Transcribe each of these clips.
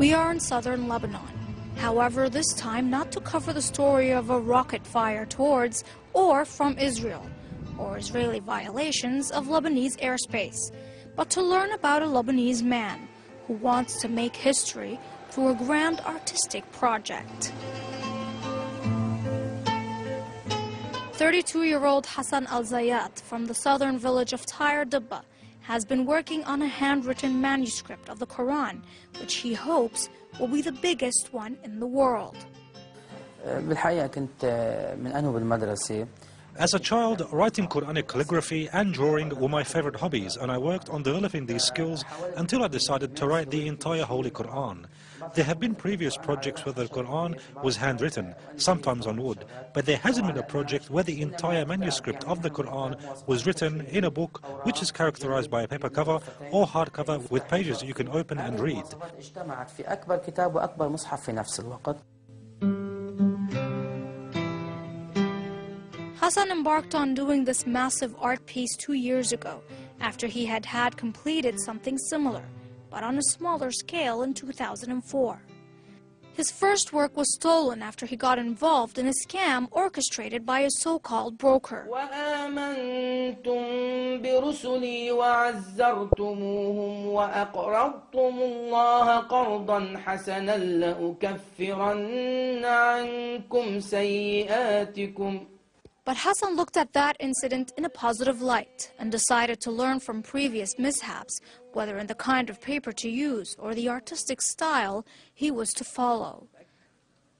We are in southern Lebanon. However, this time not to cover the story of a rocket fire towards or from Israel, or Israeli violations of Lebanese airspace, but to learn about a Lebanese man who wants to make history through a grand artistic project. 32-year-old Hassan Al-Zayat from the southern village of Tyre Dibba has been working on a handwritten manuscript of the Quran, which he hopes will be the biggest one in the world. As a child, writing Quranic calligraphy and drawing were my favorite hobbies, and I worked on developing these skills until I decided to write the entire Holy Quran. There have been previous projects where the Quran was handwritten, sometimes on wood, but there hasn't been a project where the entire manuscript of the Quran was written in a book which is characterized by a paper cover or hardcover with pages you can open and read. Hassan embarked on doing this massive art piece 2 years ago, after he had completed something similar, but on a smaller scale in 2004. His first work was stolen after he got involved in a scam orchestrated by a so-called broker. وآمنتم برسلي وعزرتموهم وأقرضتم الله قرضا حسنا لأكفرن عنكم سيئاتكم. But Hassan looked at that incident in a positive light and decided to learn from previous mishaps, whether in the kind of paper to use or the artistic style he was to follow.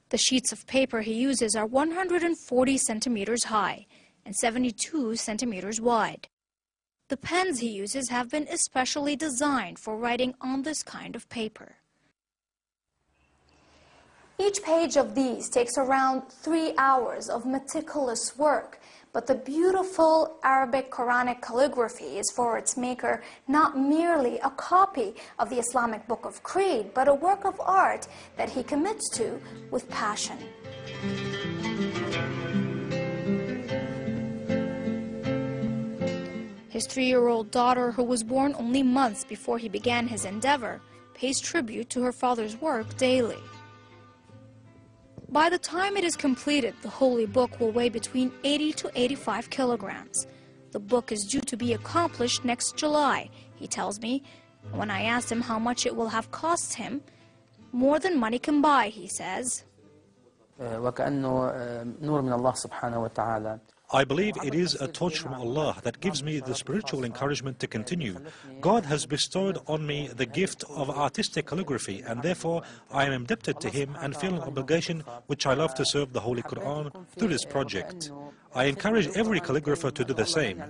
The sheets of paper he uses are 140 centimeters high and 72 centimeters wide. The pens he uses have been especially designed for writing on this kind of paper. Each page of these takes around 3 hours of meticulous work, but the beautiful Arabic Quranic calligraphy is for its maker not merely a copy of the Islamic Book of Creed, but a work of art that he commits to with passion. His 3-year-old daughter, who was born only months before he began his endeavor, pays tribute to her father's work daily. By the time it is completed, the holy book will weigh between 80 to 85 kilograms. The book is due to be accomplished next July, he tells me. When I asked him how much it will have cost him, more than money can buy, he says. I believe it is a torch from Allah that gives me the spiritual encouragement to continue. God has bestowed on me the gift of artistic calligraphy, and therefore I am indebted to Him and feel an obligation which I love to serve the Holy Quran through this project. I encourage every calligrapher to do the same,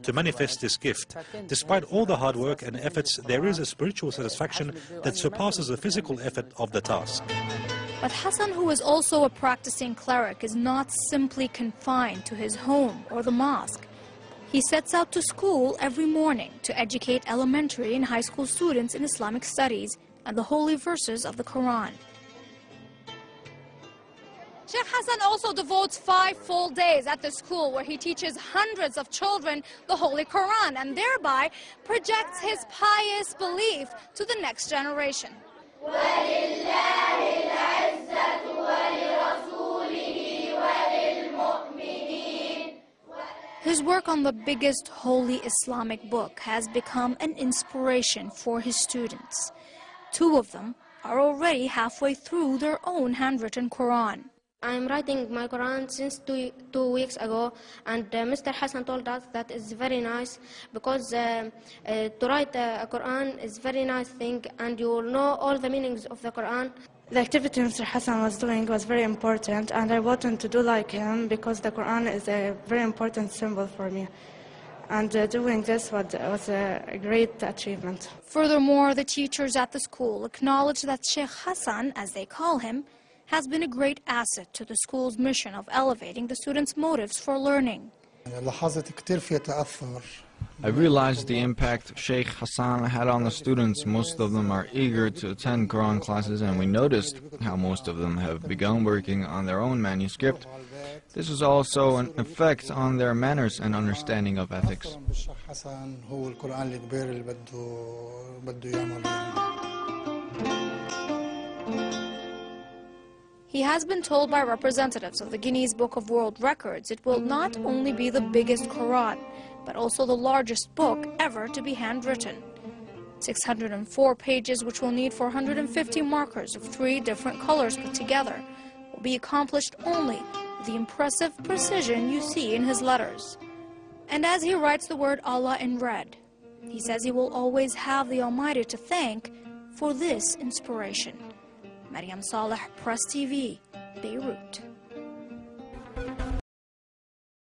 to manifest this gift. Despite all the hard work and efforts, there is a spiritual satisfaction that surpasses the physical effort of the task. But Hassan, who is also a practicing cleric, is not simply confined to his home or the mosque. He sets out to school every morning to educate elementary and high school students in Islamic studies and the holy verses of the Quran. Sheikh Hassan also devotes 5 full days at the school where he teaches hundreds of children the Holy Quran and thereby projects his pious belief to the next generation. His work on the biggest holy Islamic book has become an inspiration for his students. 2 of them are already halfway through their own handwritten Quran. I'm writing my Quran since two weeks ago, and Mr. Hassan told us that it's very nice because to write a Quran is very nice thing, and you will know all the meanings of the Quran. The activity Mr. Hassan was doing was very important, and I wanted to do like him because the Quran is a very important symbol for me. And doing this was a great achievement. Furthermore, the teachers at the school acknowledge that Sheikh Hassan, as they call him, has been a great asset to the school's mission of elevating the students' motives for learning. I realized the impact Sheikh Hassan had on the students. Most of them are eager to attend Quran classes, and we noticed how most of them have begun working on their own manuscript. This is also an effect on their manners and understanding of ethics. He has been told by representatives of the Guinness Book of World Records it will not only be the biggest Quran, but also the largest book ever to be handwritten. 604 pages, which will need 450 markers of 3 different colors put together, will be accomplished only with the impressive precision you see in his letters. And as he writes the word Allah in red, he says he will always have the Almighty to thank for this inspiration. Maryam Saleh, Press TV, Beirut.